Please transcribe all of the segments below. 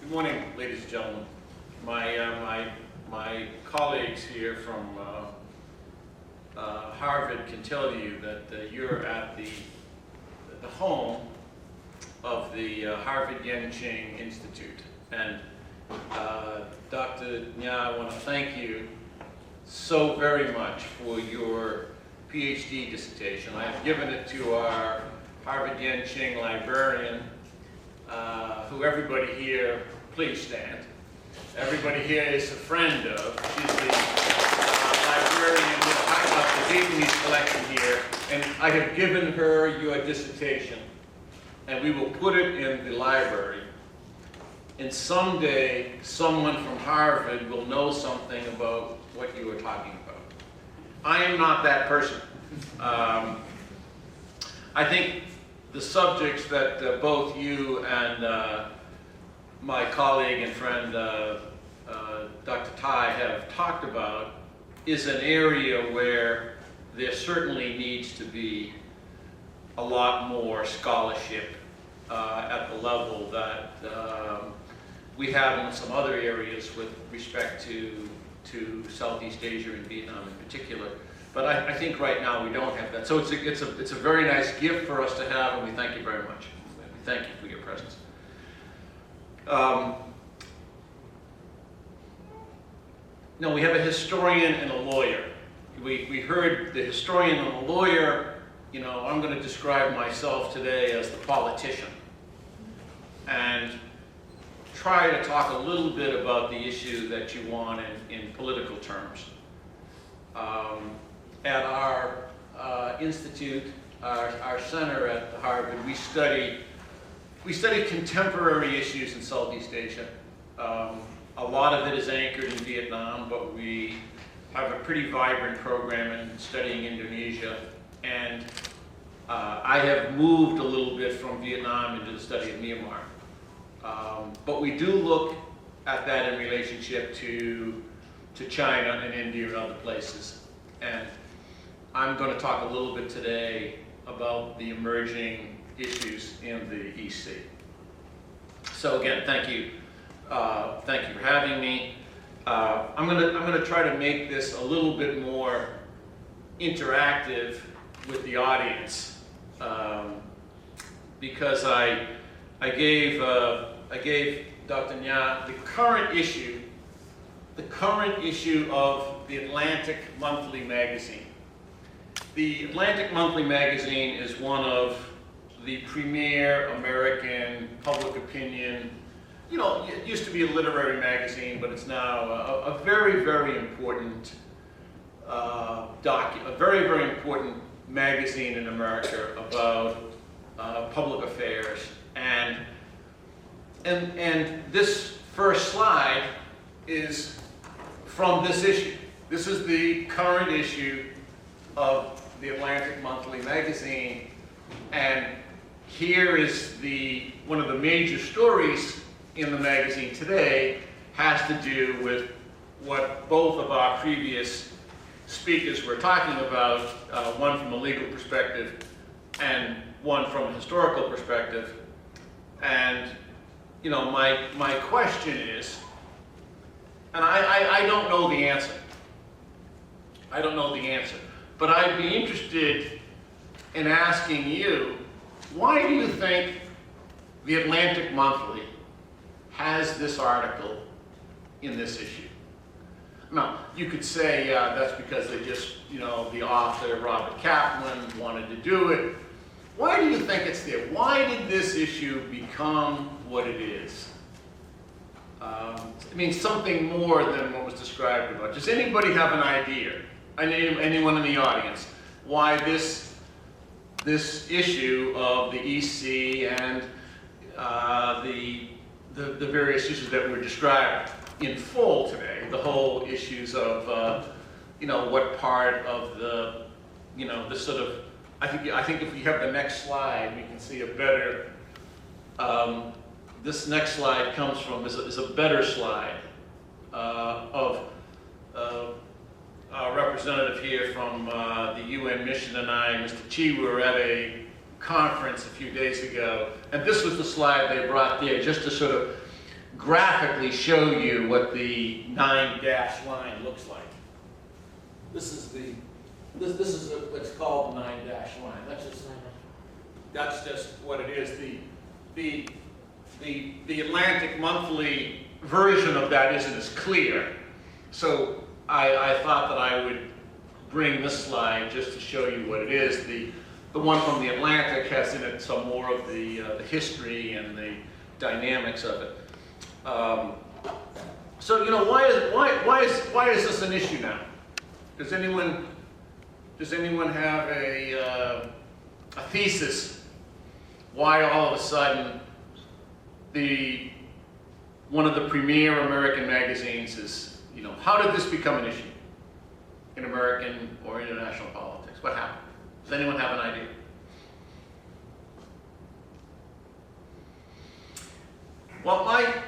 Good morning, ladies and gentlemen. My colleagues here from Harvard can tell you that you're at the home of the Harvard Yenching Institute. And Dr. Nhã, I want to thank you so very much for your PhD dissertation. I have given it to our Harvard Yenching librarian, who everybody here, please stand. Everybody here is a friend of. She's the librarian who has the Vietnamese collection here, and I have given her your dissertation, and we will put it in the library. And someday, someone from Harvard will know something about what you were talking about. I am not that person. I think the subjects that both you and my colleague and friend Dr. Tai have talked about is an area where there certainly needs to be a lot more scholarship at the level that we have in some other areas with respect to Southeast Asia and Vietnam in particular. But I think right now we don't have that. So it's a very nice gift for us to have, and we thank you very much. We thank you for your presence. No, we have a historian and a lawyer. We heard the historian and the lawyer. You know, I'm going to describe myself today as the politician and try to talk a little bit about the issue that you want in political terms. At our institute, our center at Harvard, we study contemporary issues in Southeast Asia. A lot of it is anchored in Vietnam, but we have a pretty vibrant program in studying Indonesia. And I have moved a little bit from Vietnam into the study of Myanmar. But we do look at that in relationship to China and India and other places. And I'm going to talk a little bit today about the emerging issues in the EC. So again, thank you for having me. I'm going to try to make this a little bit more interactive with the audience, because I gave Dr. Nhã the current issue of the Atlantic Monthly magazine. The Atlantic Monthly magazine is one of the premier American public opinion. You know, it used to be a literary magazine, but it's now a very, very important very important magazine in America about public affairs. And this first slide is from this issue. This is the current issue of the Atlantic Monthly magazine, and here is one of the major stories in the magazine today has to do with what both of our previous speakers were talking about, one from a legal perspective and one from a historical perspective. And you know, my question is, and I don't know the answer. I don't know the answer. But I'd be interested in asking you, why do you think the Atlantic Monthly has this article in this issue? Now, you could say that's because they just, you know, the author, Robert Kaplan, wanted to do it. Why do you think it's there? Why did this issue become what it is? I mean, something more than what was described about. Does anybody have an idea? Anyone in the audience? Why this issue of the EC and the various issues that were described in full today, the whole issues of you know, what part of the, you know, the sort of, I think if we have the next slide, we can see a better. This next slide comes from is a better slide of our representative here from the UN mission and I, Mr. Chi, were at a conference a few days ago, and this was the slide they brought there just to sort of graphically show you what the 9-dash line looks like. This is what's called the 9-dash line. That's just what it is. The Atlantic Monthly version of that isn't as clear. So I thought that I would bring this slide just to show you what it is. The one from the Atlantic has in it some more of the history and the dynamics of it. So you know, why is this an issue now? Does anyone have a thesis why all of a sudden one of the premier American magazines is, you know, how did this become an issue in American or international politics? What happened? Does anyone have an idea? Well, I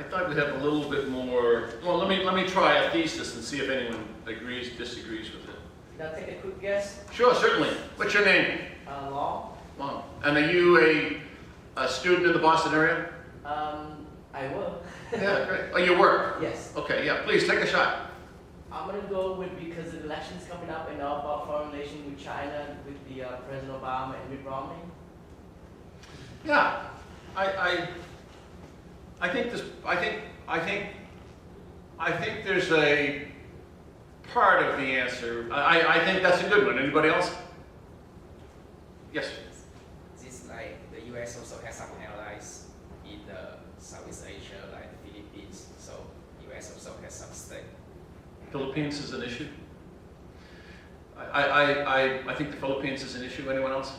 thought we'd have a little bit more. Well, let me try a thesis and see if anyone agrees, disagrees with it. Can I take a quick guess? Sure, certainly. What's your name? Long. Long. And are you a student in the Boston area? I work. Yeah, great. Oh, you work? Yes. Okay, yeah. Please take a shot. I'm gonna go with, because the election's coming up and all about foreign relations with China, with the President Obama and Mitt Romney. Yeah, I think there's a part of the answer. I think that's a good one. Anybody else? Yes. This like the U.S. also has some allies in the Southeast Asia, like the Philippines. So U.S. also has some stake. Philippines is an issue. I think the Philippines is an issue. Anyone else?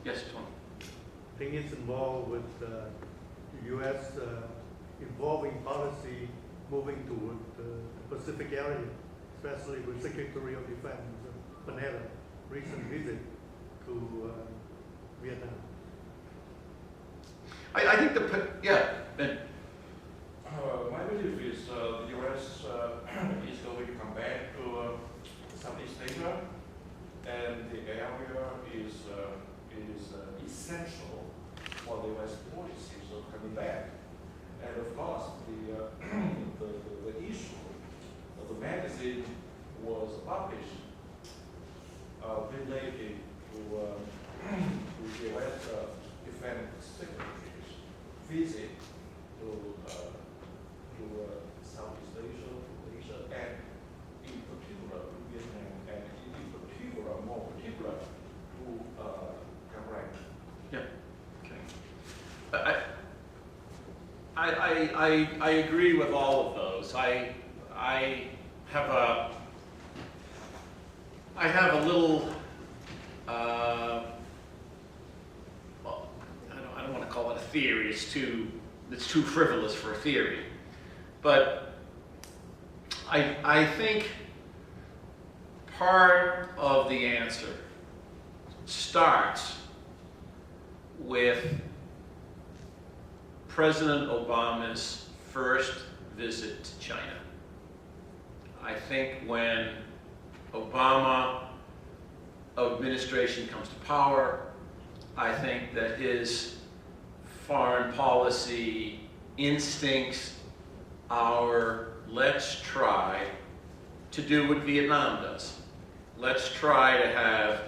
Yes, Tom. I think it's involved with the U.S. Evolving policy moving toward the Pacific area, especially with Secretary of Defense Panetta recent visit to Vietnam. I think yeah. Ben. My belief is the U.S. is going to come back to Southeast Asia, and the area is essential for the U.S. policies of coming back. And of course, the issue of the magazine was published related to the U.S. Defense Secretary's visit to Southeast Asia, and in particular to Vietnam, and in particular, more particular to Cambridge. Yeah. Okay. I agree with all of those. I have a little. Well, I don't want to call it a theory. It's too frivolous for a theory. But I think part of the answer starts with President Obama's first visit to China. I think when Obama administration comes to power, I think that his foreign policy instincts are, let's try to do what Vietnam does. Let's try to have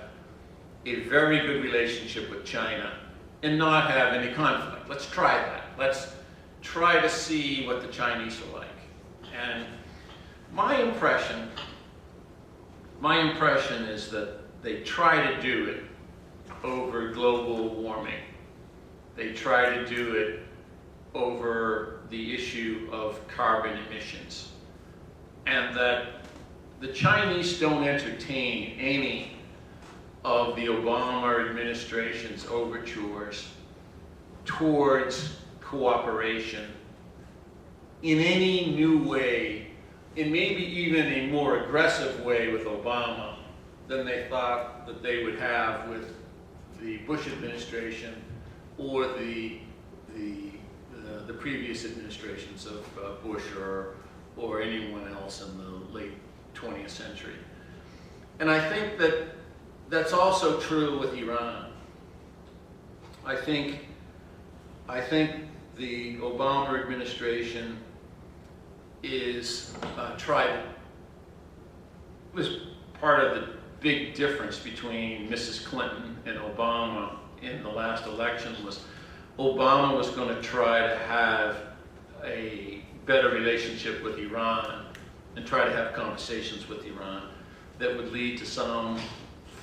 a very good relationship with China and not have any conflict. Let's try that. Let's try to see what the Chinese are like. And my impression is that they try to do it over global warming. They try to do it over the issue of carbon emissions. And that the Chinese don't entertain any of the Obama administration's overtures towards cooperation in any new way, in maybe even a more aggressive way with Obama than they thought that they would have with the Bush administration or the previous administrations of Bush or anyone else in the late 20th century. And I think that that's also true with Iran. I think I think the Obama administration is was part of the big difference between Mrs. Clinton and Obama in the last election was Obama was going to try to have a better relationship with Iran and try to have conversations with Iran that would lead to some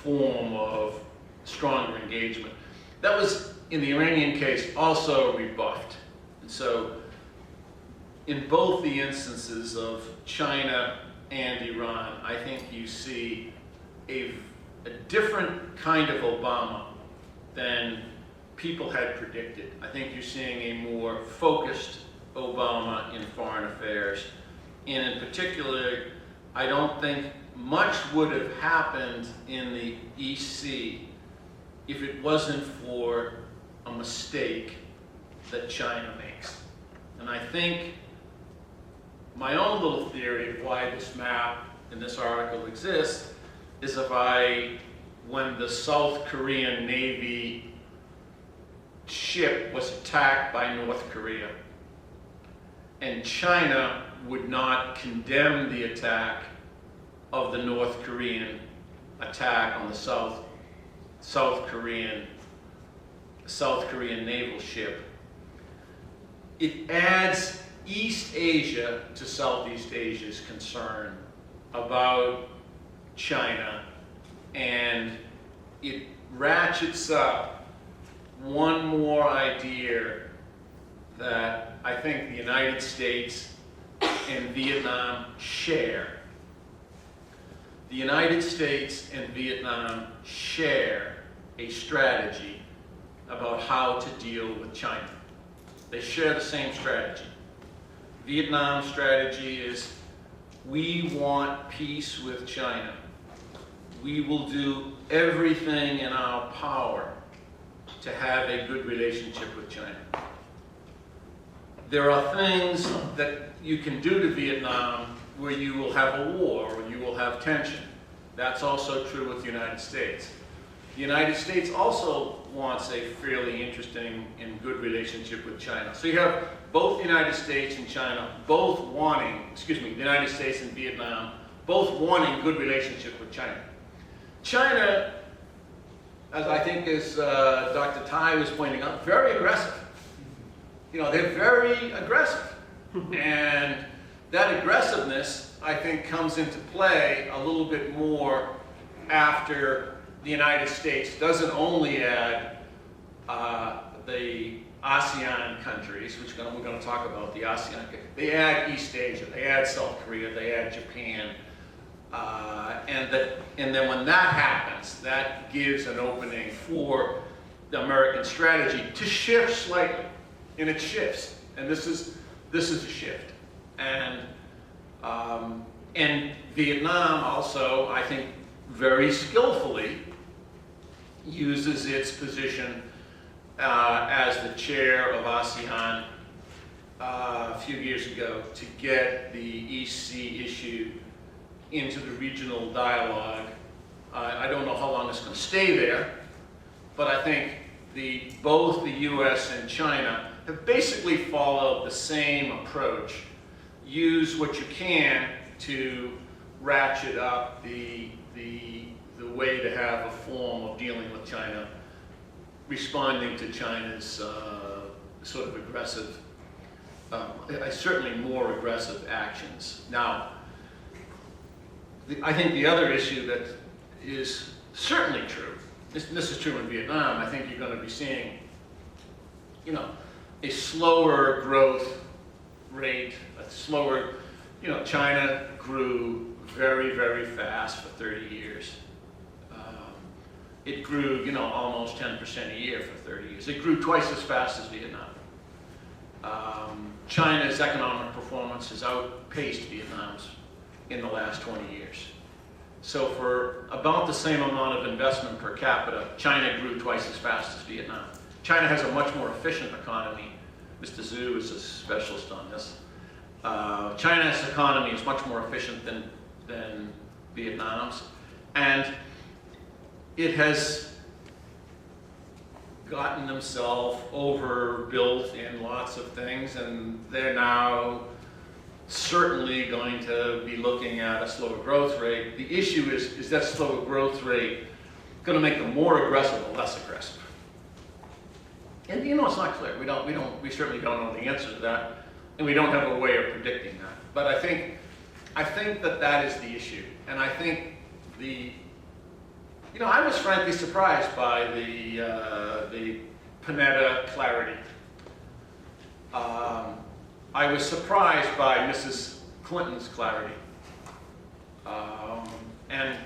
form of stronger engagement. That was, in the Iranian case, also rebuffed. And so, in both the instances of China and Iran, I think you see a different kind of Obama than people had predicted. I think you're seeing a more focused Obama in foreign affairs. And in particular, I don't think much would have happened in the EC if it wasn't for a mistake that China makes. And I think my own little theory of why this map in this article exists is when the South Korean Navy ship was attacked by North Korea, and China would not condemn the attack of the North Korean attack on the South Korean naval ship. It adds East Asia to Southeast Asia's concern about China, and it ratchets up one more idea that I think the United States and Vietnam share. The United States and Vietnam share a strategy about how to deal with China. They share the same strategy. Vietnam's strategy is, we want peace with China. We will do everything in our power to have a good relationship with China. There are things that you can do to Vietnam where you will have a war, or you will have tension. That's also true with the United States. The United States also wants a fairly interesting and good relationship with China. So you have both the United States and China both wanting, the United States and Vietnam both wanting good relationship with China. China, as I think as Dr. Tai was pointing out, very aggressive. They're very aggressive. And that aggressiveness, I think, comes into play a little bit more after the United States doesn't only add the ASEAN countries, which we're going to talk about, the ASEAN, they add East Asia, they add South Korea, they add Japan. And then when that happens, that gives an opening for the American strategy to shift slightly. And it shifts. And this is a shift. And Vietnam also, I think, very skillfully uses its position as the chair of ASEAN a few years ago to get the EC issue into the regional dialogue. I don't know how long it's going to stay there, but I think both the US and China have basically followed the same approach. Use what you can to ratchet up the way to have a form of dealing with China, responding to China's sort of aggressive, certainly more aggressive actions. Now, I think the other issue that is certainly true, this is true in Vietnam, I think you're going to be seeing, a slower growth rate, China grew very, very fast for 30 years. It grew, almost 10% a year for 30 years. It grew twice as fast as Vietnam. China's economic performance has outpaced Vietnam's in the last 20 years. So for about the same amount of investment per capita, China grew twice as fast as Vietnam. China has a much more efficient economy. Mr. Zhu is a specialist on this. China's economy is much more efficient than Vietnam's. And it has gotten themselves overbuilt in lots of things, and they're now certainly going to be looking at a slower growth rate. The issue is that slower growth rate going to make them more aggressive or less aggressive? And you know, it's not clear. We certainly don't know the answer to that, and we don't have a way of predicting that. But I think that is the issue, and I think I was frankly surprised by the Panetta clarity. I was surprised by Mrs. Clinton's clarity. And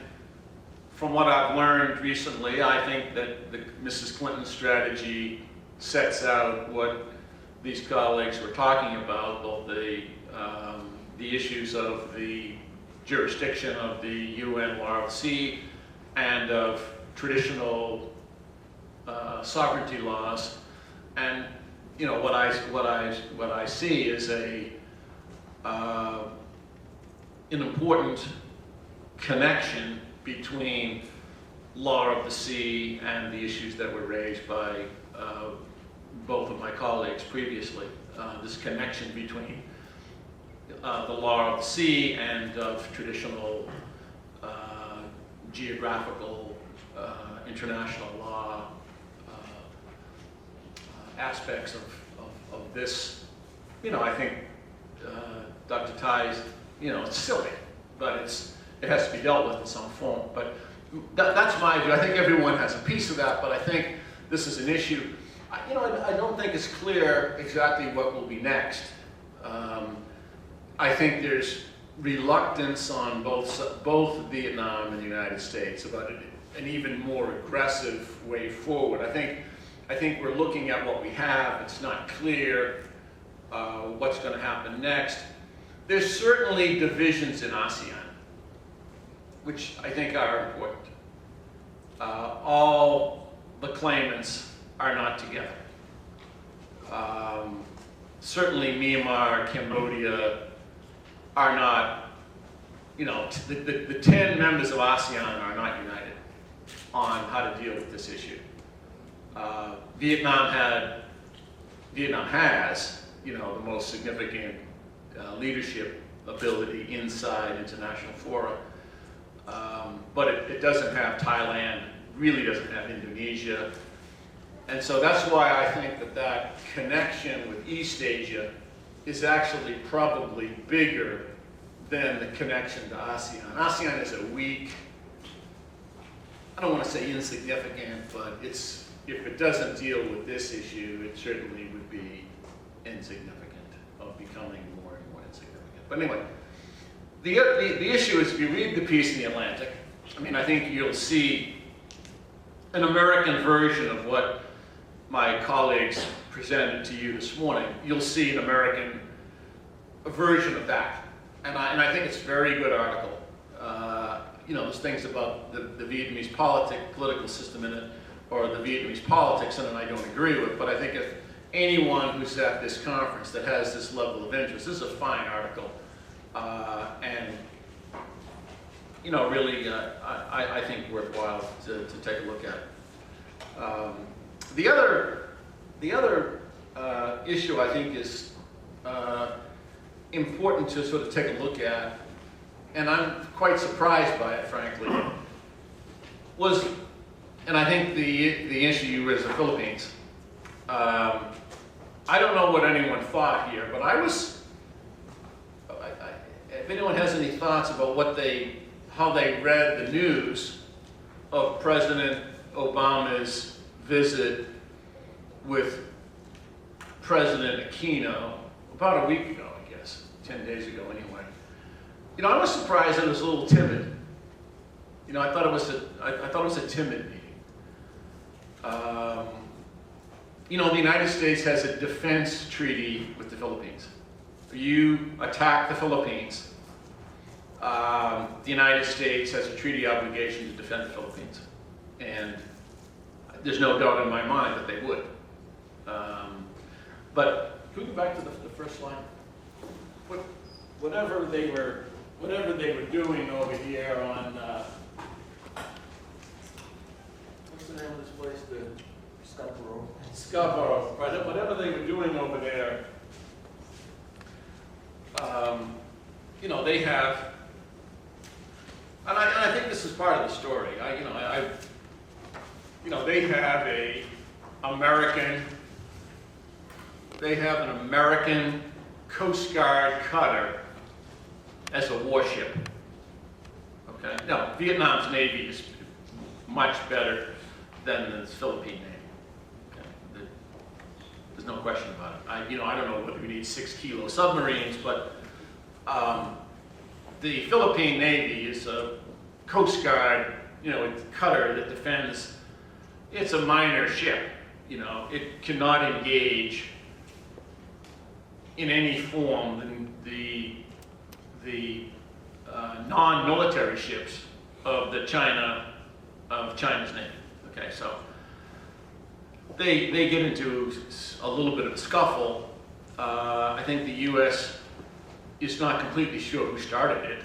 from what I've learned recently, I think that Mrs. Clinton's strategy sets out what these colleagues were talking about, both the issues of the jurisdiction of the UN Law of the Sea and of traditional sovereignty laws. And you know, what I see is an important connection between law of the sea and the issues that were raised by both of my colleagues previously. This connection between the law of the sea and of traditional geographical international law aspects of this. You know, I think Dr. Tai's, it's silly, but it has to be dealt with in some form. But that's my view. I think everyone has a piece of that, but I think this is an issue. I don't think it's clear exactly what will be next. I think there's reluctance on both Vietnam and the United States about an even more aggressive way forward. I think we're looking at what we have. It's not clear what's going to happen next. There's certainly divisions in ASEAN, which I think are important. All the claimants are not together. Certainly Myanmar, Cambodia are not, the 10 members of ASEAN are not united on how to deal with this issue. Vietnam has, the most significant leadership ability inside international fora, but it doesn't have Thailand, really doesn't have Indonesia, and so that's why I think that connection with East Asia is actually probably bigger than the connection to ASEAN. ASEAN is a weak, I don't want to say insignificant, but if it doesn't deal with this issue, it certainly would be insignificant, of becoming more and more insignificant. But anyway, the issue is, if you read the piece in the Atlantic, I think you'll see an American version of what my colleagues presented to you this morning. You'll see an American version of that. And I think it's a very good article. There's things about the Vietnamese political system in it, or the Vietnamese politics in it, I don't agree with. But I think if anyone who's at this conference that has this level of interest, this is a fine article. And really, I think worthwhile to take a look at. The other issue I think is important to sort of take a look at, and I'm quite surprised by it, frankly, was, and I think the issue you raised, the Philippines. I don't know what anyone thought here, but if anyone has any thoughts about how they read the news of President Obama's visit with President Aquino about a week ago, I guess, 10 days ago anyway. I was surprised it was a little timid. I thought it was a timid meeting. The United States has a defense treaty with the Philippines. If you attack the Philippines, the United States has a treaty obligation to defend the Philippines. And there's no doubt in my mind that they would. But can we go back to the first slide? Whatever they were doing over here on what's the name of this place? Scarborough, right, whatever they were doing over there, you know, they have, and I think this is part of the story. You know, they have an American Coast Guard cutter as a warship. Okay, no, Vietnam's Navy is much better than the Philippine Navy. Okay? There's no question about it. I don't know whether we need 6-kilo submarines, but the Philippine Navy is a Coast Guard, you know, cutter that defends. It's a minor ship. You know, it cannot engage in any form than the non-military ships of China's Navy. Okay, so they get into a little bit of a scuffle. I think the U.S. is not completely sure who started it.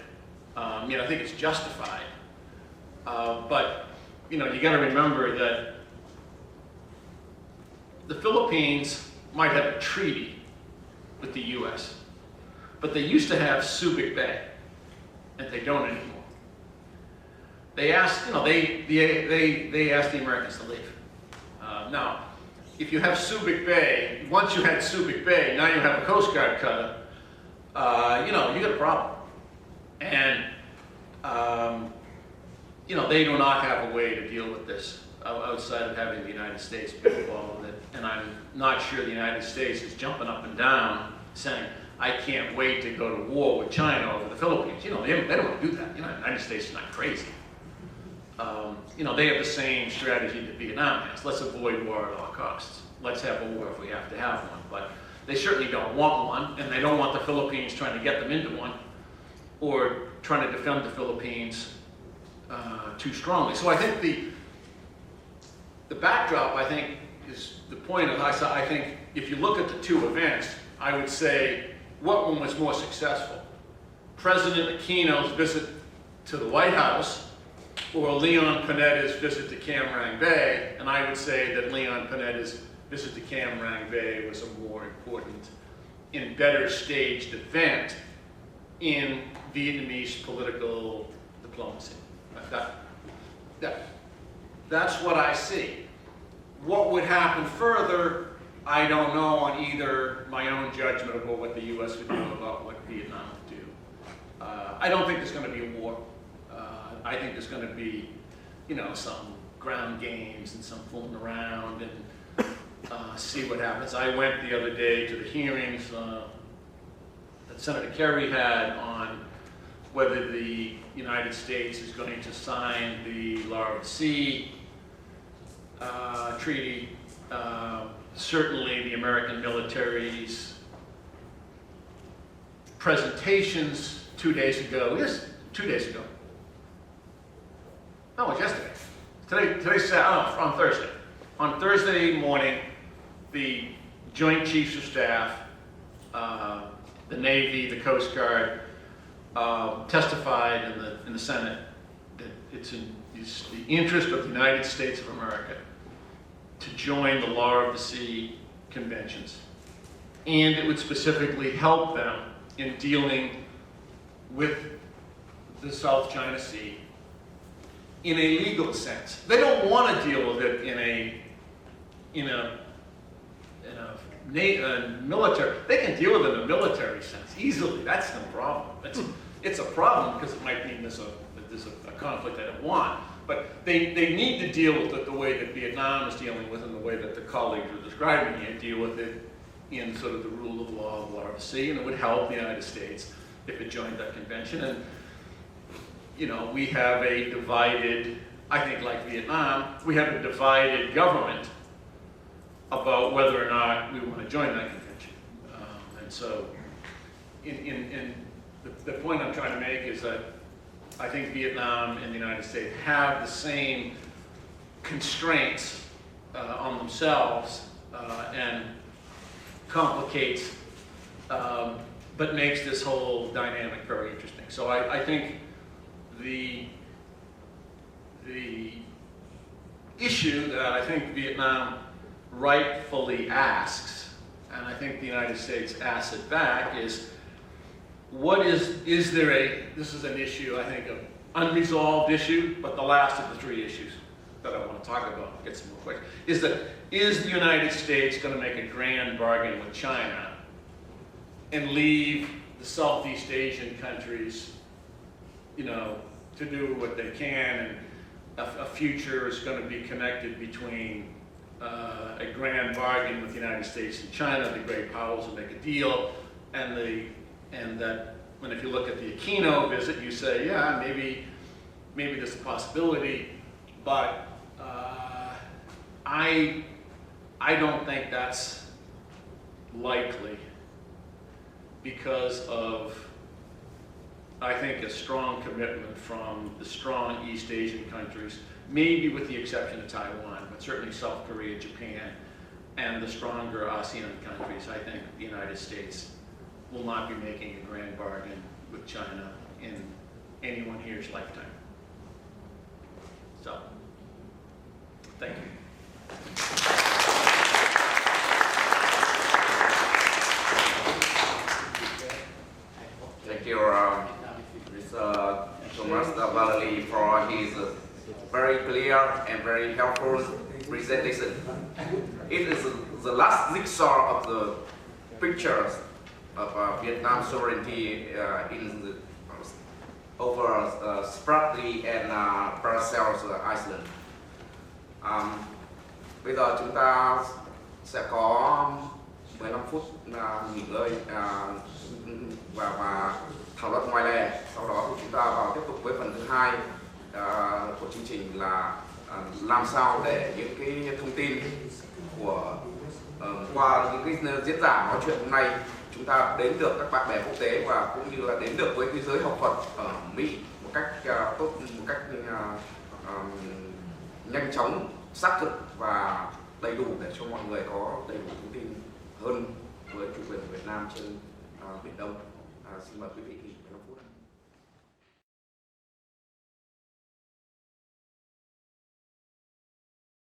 I think it's justified, but you know, you got to remember that the Philippines might have a treaty with the U.S., but they used to have Subic Bay, and they don't anymore. They asked, you know, they asked the Americans to leave. Now, if you have Subic Bay, once you had Subic Bay, now you have a Coast Guard cutter. You know, you got a problem, and you know, they do not have a way to deal with this outside of having the United States be involved with it. And I'm not sure the United States is jumping up and down saying, I can't wait to go to war with China over the Philippines. You know, they don't want to do that. You know, the United States is not crazy. You know, they have the same strategy that Vietnam has. Let's avoid war at all costs. Let's have a war if we have to have one. But they certainly don't want one, and they don't want the Philippines trying to get them into one, or trying to defend the Philippines too strongly. So I think the backdrop, I think, is the point of I think if you look at the two events, I would say what one was more successful? President Aquino's visit to the White House or Leon Panetta's visit to Cam Ranh Bay, and I would say that Leon Panetta's visit to Cam Ranh Bay was a more important and better staged event in Vietnamese political diplomacy. That's what I see. What would happen further, I don't know on either my own judgment about what the U.S. would do about what Vietnam would do. I don't think there's going to be a war. I think there's going to be, you know, some ground games and some fooling around and see what happens. I went the other day to the hearings that Senator Kerry had on whether the United States is going to sign the Law of the Sea treaty. Certainly the American military's presentations 2 days ago. Yes, 2 days ago. No, it was yesterday. Today's on Thursday. On Thursday morning, the Joint Chiefs of Staff, the Navy, the Coast Guard, testified in the Senate that it's the interest of the United States of America to join the Law of the Sea conventions, and it would specifically help them in dealing with the South China Sea in a legal sense. They don't want to deal with it in a military. They can deal with it in a military sense easily. That's no problem. It's a problem because it might mean there's a conflict they don't want. But they need to deal with it the way that Vietnam is dealing with it, and the way that the colleagues are describing it, deal with it in sort of the rule of law of the sea, and it would help the United States if it joined that convention. And you know, we have a divided, I think like Vietnam, we have a divided government about whether or not we want to join that convention. And so, in the point I'm trying to make is that I think Vietnam and the United States have the same constraints on themselves and complicates, but makes this whole dynamic very interesting. So I think the issue that I think Vietnam rightfully asks, and I think the United States asks it back, is what is there this is an issue, I think, of unresolved issue, but the last of the three issues that I want to talk about, get some more questions, is the United States going to make a grand bargain with China and leave the Southeast Asian countries, you know, to do what they can, and a future is going to be connected between a grand bargain with the United States and China, the great powers will make a deal, and that when if you look at the Aquino visit, you say, yeah, maybe there's a possibility, but I don't think that's likely because of, I think, a strong commitment from the strong East Asian countries, maybe with the exception of Taiwan, but certainly South Korea, Japan, and the stronger ASEAN countries. I think the United States will not be making a grand bargain with China in anyone here's lifetime. So, thank you. Thank you, Mr. Thomas Vallely, for his very clear and very helpful presentation. It is the last jigsaw of the pictures of Vietnam sovereignty in the over Spratly and Paracels Island. Bây giờ chúng ta sẽ có 15 phút nghỉ ngơi và thảo luận ngoài lề. Sau đó thì chúng ta vào tiếp tục với phần thứ hai của chương trình là làm sao để những cái thông tin của qua những cái diễn giả nói chuyện hôm nay chúng ta đến được các bạn bè quốc tế và cũng như là đến được với thế giới học thuật ở Mỹ một cách tốt, một cách nhanh chóng, xác thực và đầy đủ để cho mọi người có đầy đủ thông tin hơn với chủ quyền của Việt Nam trên Biển Đông. Xin mời quý vị nghỉ 15 phút.